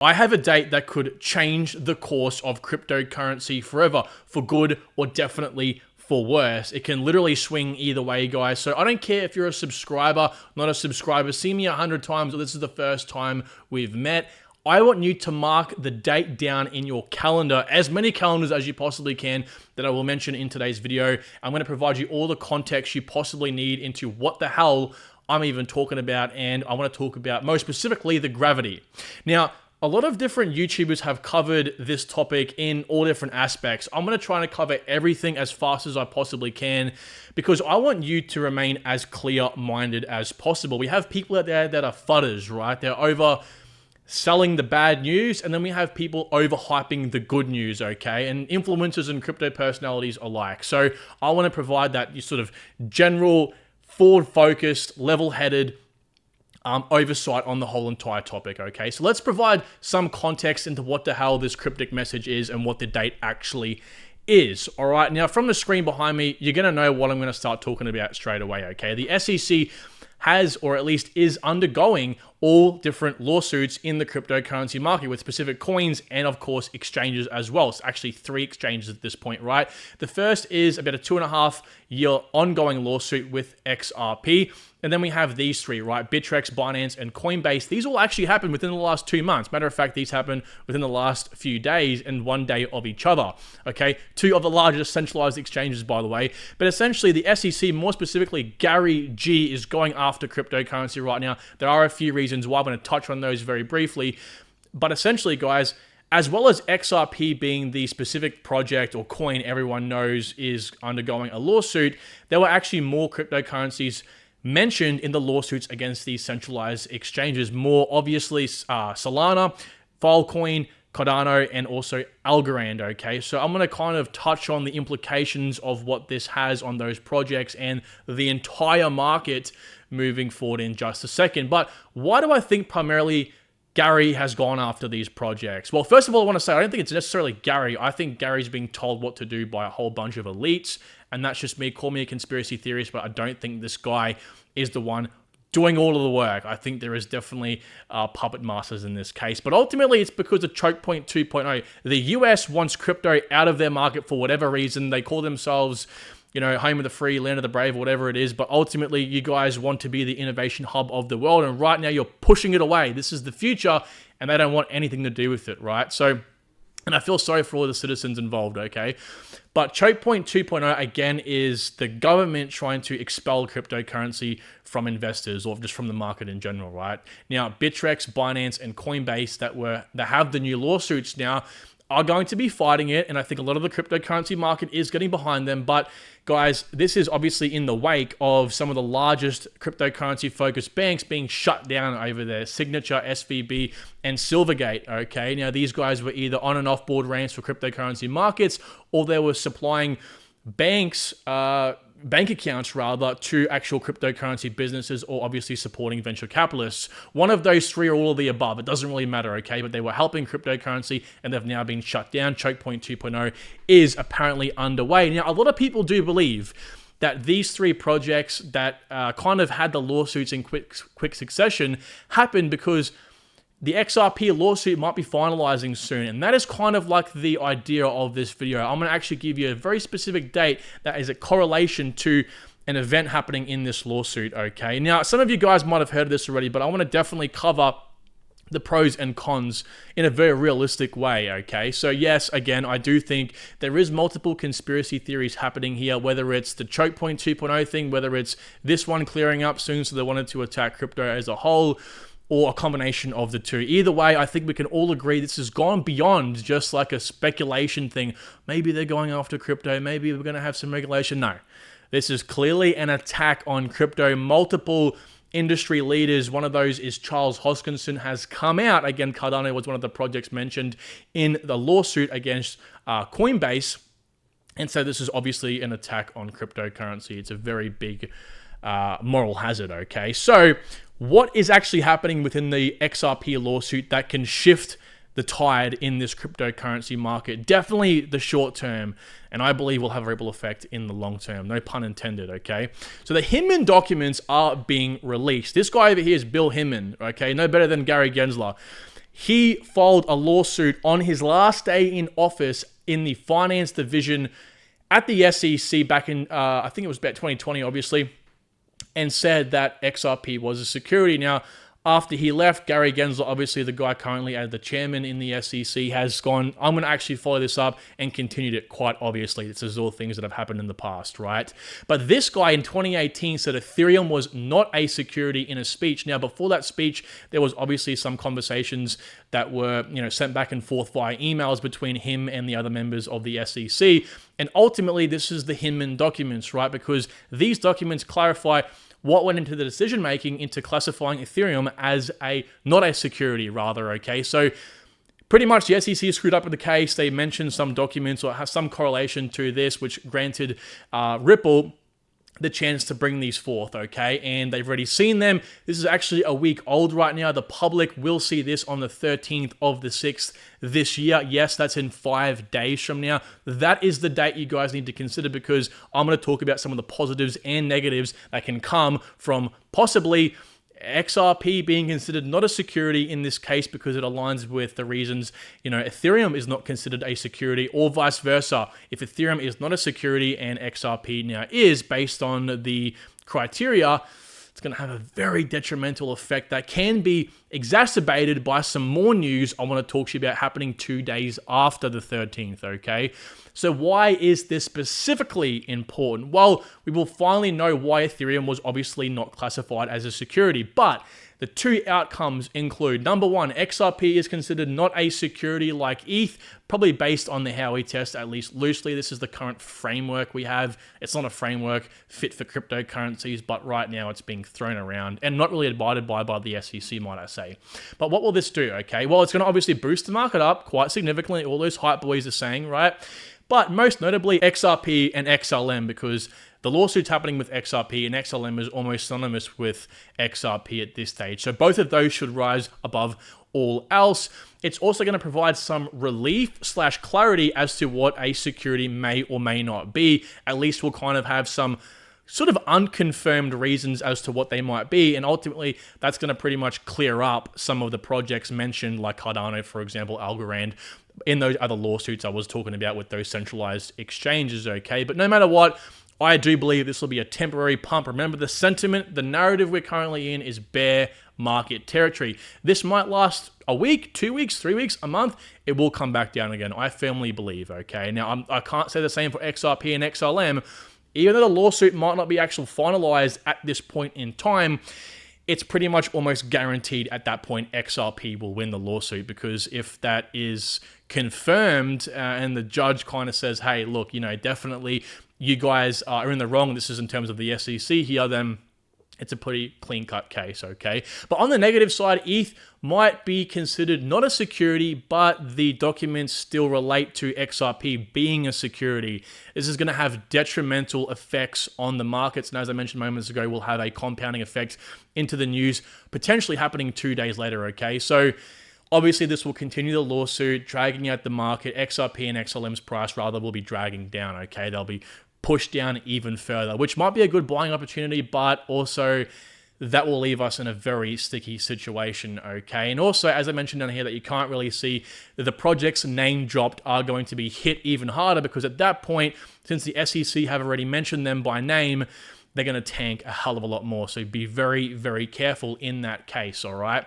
I have a date that could change the course of cryptocurrency forever, for good or definitely for worse. It can literally swing either way, guys. So I don't care if you're a subscriber, not a subscriber, see me 100 times, or this is the first time we've met. I want you to mark the date down in your calendar, as many calendars as you possibly can, that I will mention in today's video. I'm going to provide you all the context you possibly need into what the hell I'm even talking about, and I want to talk about most specifically the gravity. Now, a lot of different YouTubers have covered this topic in all different aspects. I'm going to try and cover everything as fast as I possibly can because I want you to remain as clear-minded as possible. We have people out there that are fudders, right? They're over selling the bad news, and then we have people overhyping the good news, okay? And influencers and crypto personalities alike. So I want to provide that sort of general, forward-focused, level-headed oversight on the whole entire topic, okay? So let's provide some context into what the hell this cryptic message is and what the date actually is, all right? Now, from the screen behind me, you're going to know what I'm going to start talking about straight away, okay? The SEC has, or at least is undergoing, all different lawsuits in the cryptocurrency market with specific coins and, of course, exchanges as well. It's actually 3 exchanges at this point, right? The first is about a 2.5-year ongoing lawsuit with XRP. And then we have these 3, right? Bittrex, Binance, and Coinbase. These all actually happened within the last 2 months. Matter of fact, these happened within the last few days and 1 day of each other, okay? 2 of the largest centralized exchanges, by the way. But essentially, the SEC, more specifically, Gary G, is going after cryptocurrency right now. There are a few reasons why. I'm going to touch on those very briefly. But essentially, guys, as well as XRP being the specific project or coin everyone knows is undergoing a lawsuit, there were actually more cryptocurrencies mentioned in the lawsuits against these centralized exchanges. More obviously, Solana, Filecoin, Cardano, and also Algorand, okay? So I'm going to kind of touch on the implications of what this has on those projects and the entire market moving forward in just a second. But why do I think primarily Gary has gone after these projects? Well, first of all, I want to say I don't think it's necessarily Gary. I think Gary's being told what to do by a whole bunch of elites, and that's just me. Call me a conspiracy theorist, but I don't think this guy is the one doing all of the work. I think there is definitely puppet masters in this case. But ultimately, it's because of Choke Point 2.0. The US wants crypto out of their market for whatever reason. They call themselves, you know, home of the free, land of the brave, whatever it is. But ultimately, you guys want to be the innovation hub of the world. And right now, you're pushing it away. This is the future, and they don't want anything to do with it, right? So, and I feel sorry for all the citizens involved, okay? But Choke Point 2.0, again, is the government trying to expel cryptocurrency from investors or just from the market in general, right? Now, Bittrex, Binance, and Coinbase that have the new lawsuits now are going to be fighting it, and I think a lot of the cryptocurrency market is getting behind them. But guys, this is obviously in the wake of some of the largest cryptocurrency-focused banks being shut down over their Signature, SVB, and Silvergate, okay? Now, these guys were either on and off board ramps for cryptocurrency markets, or they were supplying banks, bank accounts rather, to actual cryptocurrency businesses, or obviously supporting venture capitalists. One of those 3 or all of the above. It doesn't really matter, okay? But they were helping cryptocurrency, and they've now been shut down. Choke Point 2.0 is apparently underway. Now, a lot of people do believe that these 3 projects that kind of had the lawsuits in quick succession happened because the XRP lawsuit might be finalizing soon, and that is kind of like the idea of this video. I'm going to actually give you a very specific date that is a correlation to an event happening in this lawsuit, okay? Now, some of you guys might have heard of this already, but I want to definitely cover the pros and cons in a very realistic way, okay? So yes, again, I do think there is multiple conspiracy theories happening here, whether it's the Choke Point 2.0 thing, whether it's this one clearing up soon so they wanted to attack crypto as a whole, or a combination of the 2. Either way, I think we can all agree this has gone beyond just like a speculation thing. Maybe they're going after crypto. Maybe we're going to have some regulation. No, this is clearly an attack on crypto. Multiple industry leaders, one of those is Charles Hoskinson, has come out. Again, Cardano was one of the projects mentioned in the lawsuit against Coinbase. And so this is obviously an attack on cryptocurrency. It's a very big moral hazard, okay? So what is actually happening within the XRP lawsuit that can shift the tide in this cryptocurrency market? Definitely the short term, and I believe will have a ripple effect in the long term. No pun intended, okay? So the Hinman documents are being released. This guy over here is Bill Hinman, okay? No better than Gary Gensler. he filed a lawsuit on his last day in office in the finance division at the SEC back in, I think it was about 2020, obviously, and said that XRP was a security. Now, after he left, Gary Gensler, obviously the guy currently as the chairman in the SEC, has gone, I'm going to actually follow this up, and continued it quite obviously. This is all things that have happened in the past, right? But this guy in 2018 said Ethereum was not a security in a speech. Now, before that speech, there was obviously some conversations that were, sent back and forth via emails between him and the other members of the SEC. And ultimately, this is the Hinman documents, right? Because these documents clarify what went into the decision-making into classifying Ethereum as not a security, rather, okay? So pretty much the SEC screwed up with the case. They mentioned some documents or have some correlation to this, which granted Ripple the chance to bring these forth, okay? And they've already seen them. This is actually a week old right now. The public will see this on the 13th of the 6th this year. Yes, that's in 5 days from now. That is the date you guys need to consider, because I'm going to talk about some of the positives and negatives that can come from possibly XRP being considered not a security in this case, because it aligns with the reasons, Ethereum is not considered a security, or vice versa. If Ethereum is not a security and XRP now is, based on the criteria, it's going to have a very detrimental effect that can be exacerbated by some more news I want to talk to you about happening 2 days after the 13th, okay? So why is this specifically important? Well, we will finally know why Ethereum was obviously not classified as a security, but the two outcomes include, number one, XRP is considered not a security like ETH, probably based on the Howey test, at least loosely. This is the current framework we have. It's not a framework fit for cryptocurrencies, but right now it's being thrown around and not really abided by the SEC, might I say. But what will this do, okay? Well, it's going to obviously boost the market up quite significantly, all those hype boys are saying, right? But most notably XRP and XLM, because the lawsuit's happening with XRP, and XLM is almost synonymous with XRP at this stage. So both of those should rise above all else. It's also going to provide some relief/clarity as to what a security may or may not be. At least we'll kind of have some sort of unconfirmed reasons as to what they might be, and ultimately that's going to pretty much clear up some of the projects mentioned, like Cardano, for example, Algorand, in those other lawsuits I was talking about with those centralized exchanges, okay? But no matter what, I do believe this will be a temporary pump. Remember, the sentiment, the narrative we're currently in is bear market territory. This might last a week, 2 weeks, 3 weeks, a month. It will come back down again, I firmly believe, okay? Now, I can't say the same for XRP and XLM. Even though the lawsuit might not be actually finalized at this point in time, it's pretty much almost guaranteed at that point XRP will win the lawsuit, because if that is confirmed and the judge kind of says, hey, look, definitely you guys are in the wrong, this is in terms of the SEC here, then it's a pretty clean-cut case, okay? But on the negative side, ETH might be considered not a security, but the documents still relate to XRP being a security. This is going to have detrimental effects on the markets, and as I mentioned moments ago, will have a compounding effect into the news, potentially happening 2 days later, okay? So obviously, this will continue the lawsuit, dragging out the market. XRP and XLM's price, rather, will be dragging down, okay? They'll be pushed down even further, which might be a good buying opportunity, but also that will leave us in a very sticky situation, okay? And also, as I mentioned down here, that you can't really see that the projects name dropped are going to be hit even harder, because at that point, since the SEC have already mentioned them by name, they're going to tank a hell of a lot more. So be very, very careful in that case, all right?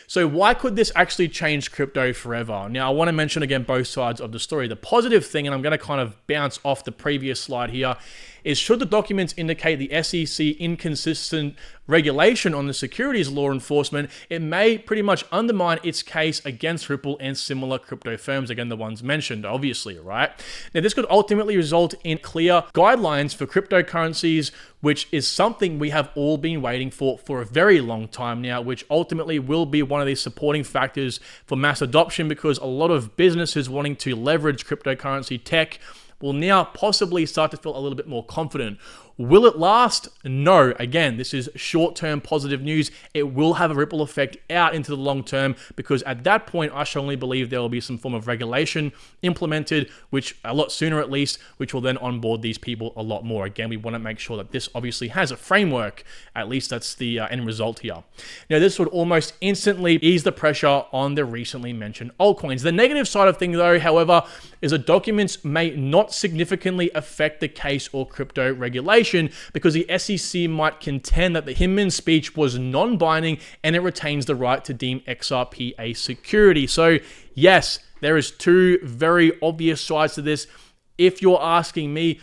So why could this actually change crypto forever? Now, I want to mention again both sides of the story. The positive thing, and I'm going to kind of bounce off the previous slide here, is should the documents indicate the SEC inconsistent regulation on the securities law enforcement, it may pretty much undermine its case against Ripple and similar crypto firms, again, the ones mentioned, obviously, right? Now, this could ultimately result in clear guidelines for cryptocurrencies, which is something we have all been waiting for a very long time now, which ultimately will be one of these supporting factors for mass adoption, because a lot of businesses wanting to leverage cryptocurrency tech will now possibly start to feel a little bit more confident. Will it last? No. Again, this is short-term positive news. It will have a ripple effect out into the long term, because at that point, I strongly believe there will be some form of regulation implemented, which a lot sooner at least, which will then onboard these people a lot more. Again, we want to make sure that this obviously has a framework. At least that's the end result here. Now, this would almost instantly ease the pressure on the recently mentioned altcoins. The negative side of things, though, however, is that documents may not significantly affect the case or crypto regulation, because the SEC might contend that the Hinman speech was non-binding and it retains the right to deem XRP a security. So yes, there is two very obvious sides to this. If you're asking me,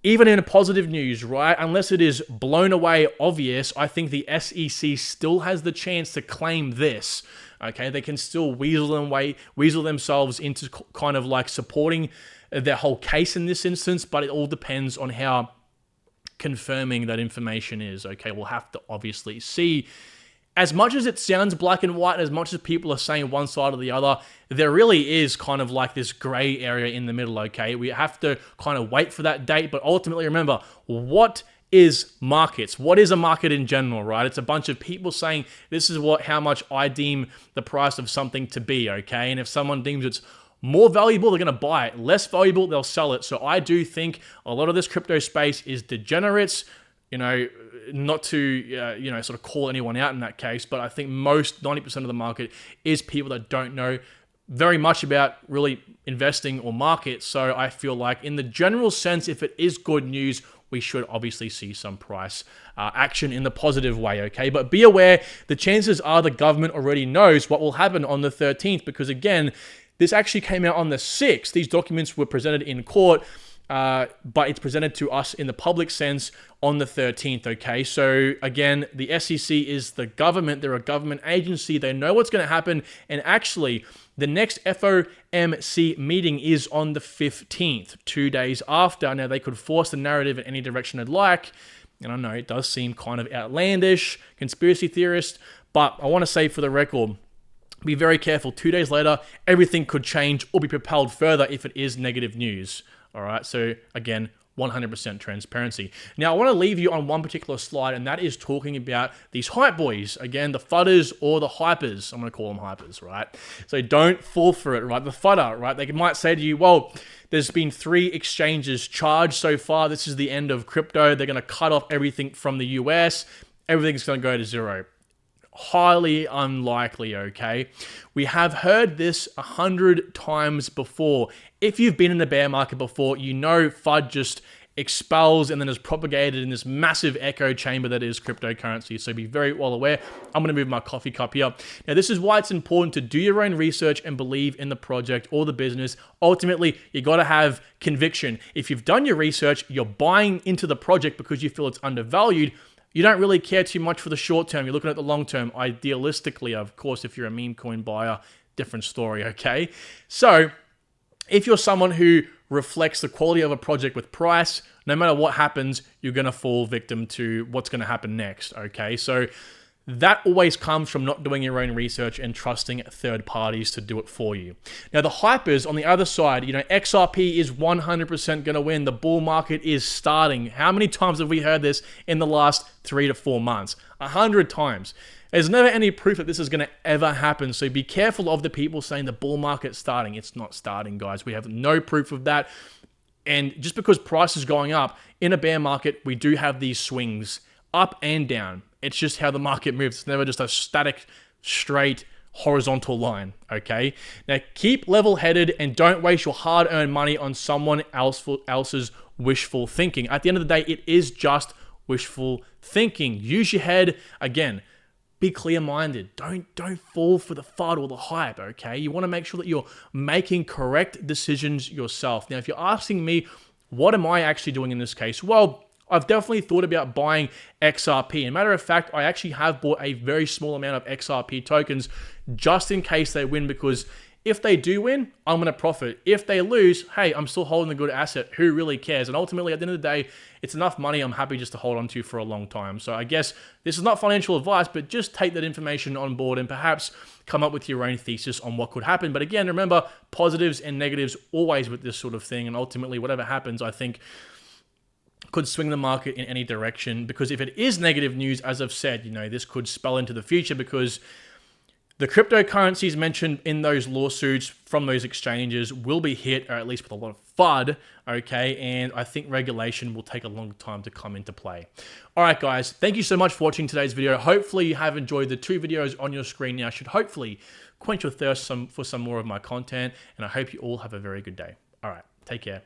even in a positive news, right, unless it is blown away obvious, I think the SEC still has the chance to claim this. Okay, they can still weasel themselves into kind of like supporting their whole case in this instance, but it all depends on how confirming that information is. Okay, we'll have to obviously see. As much as it sounds black and white, as much as people are saying one side or the other, there really is kind of like this gray area in the middle, okay? We have to kind of wait for that date, but ultimately remember, what is markets? What is a market in general, right? It's a bunch of people saying, this is how much I deem the price of something to be, okay? And if someone deems it's more valuable, they're going to buy it. Less valuable, they'll sell it. So I do think a lot of this crypto space is degenerates, not to, sort of call anyone out in that case, but I think 90% of the market is people that don't know very much about really investing or markets. So I feel like in the general sense, if it is good news, we should obviously see some price action in the positive way, okay? But be aware, the chances are the government already knows what will happen on the 13th, because again, this actually came out on the 6th. These documents were presented in court, but it's presented to us in the public sense on the 13th, okay? So again, the SEC is the government. They're a government agency. They know what's going to happen. And actually, the next FOMC meeting is on the 15th, 2 days after. Now, they could force the narrative in any direction they'd like. And I know it does seem kind of outlandish, conspiracy theorist, but I want to say for the record, be very careful. 2 days later, everything could change or be propelled further if it is negative news. All right. So again, 100% transparency. Now, I want to leave you on one particular slide, and that is talking about these hype boys. Again, the fudders or the hypers. I'm going to call them hypers, right? So don't fall for it, right? The fudder, right? They might say to you, well, there's been 3 exchanges charged so far. This is the end of crypto. They're going to cut off everything from the US. Everything's going to go to zero. Highly unlikely, okay? We have heard this 100 times before. If you've been in the bear market before, you know FUD just expels and then is propagated in this massive echo chamber that is cryptocurrency. So be very well aware. I'm going to move my coffee cup here. Now, this is why it's important to do your own research and believe in the project or the business. Ultimately, you got to have conviction. If you've done your research, you're buying into the project because you feel it's undervalued, you don't really care too much for the short term. You're looking at the long term. Idealistically, of course, if you're a meme coin buyer, different story, okay? So if you're someone who reflects the quality of a project with price, no matter what happens, you're going to fall victim to what's going to happen next, okay? So that always comes from not doing your own research and trusting third parties to do it for you. Now, the hypers on the other side, XRP is 100% going to win. The bull market is starting. How many times have we heard this in the last 3 to 4 months? 100 times. There's never any proof that this is going to ever happen. So be careful of the people saying the bull market's starting. It's not starting, guys. We have no proof of that. And just because price is going up, in a bear market, we do have these swings up and down. It's just how the market moves. It's never just a static, straight, horizontal line, okay? Now, keep level-headed and don't waste your hard-earned money on someone else's wishful thinking. At the end of the day, it is just wishful thinking. Use your head. Again, be clear-minded. Don't fall for the FUD or the hype, okay? You want to make sure that you're making correct decisions yourself. Now, if you're asking me, what am I actually doing in this case? Well, I've definitely thought about buying XRP. And matter of fact, I actually have bought a very small amount of XRP tokens just in case they win, because if they do win, I'm going to profit. If they lose, hey, I'm still holding a good asset. Who really cares? And ultimately, at the end of the day, it's enough money I'm happy just to hold on to for a long time. So I guess this is not financial advice, but just take that information on board and perhaps come up with your own thesis on what could happen. But again, remember, positives and negatives always with this sort of thing. And ultimately, whatever happens, I think could swing the market in any direction, because if it is negative news, as I've said, you know, this could spell into the future, because the cryptocurrencies mentioned in those lawsuits from those exchanges will be hit, or at least with a lot of FUD, okay? And I think regulation will take a long time to come into play. All right, guys, thank you so much for watching today's video. Hopefully you have enjoyed the 2 videos on your screen now. Should hopefully quench your thirst for some more of my content, and I hope you all have a very good day. All right, take care.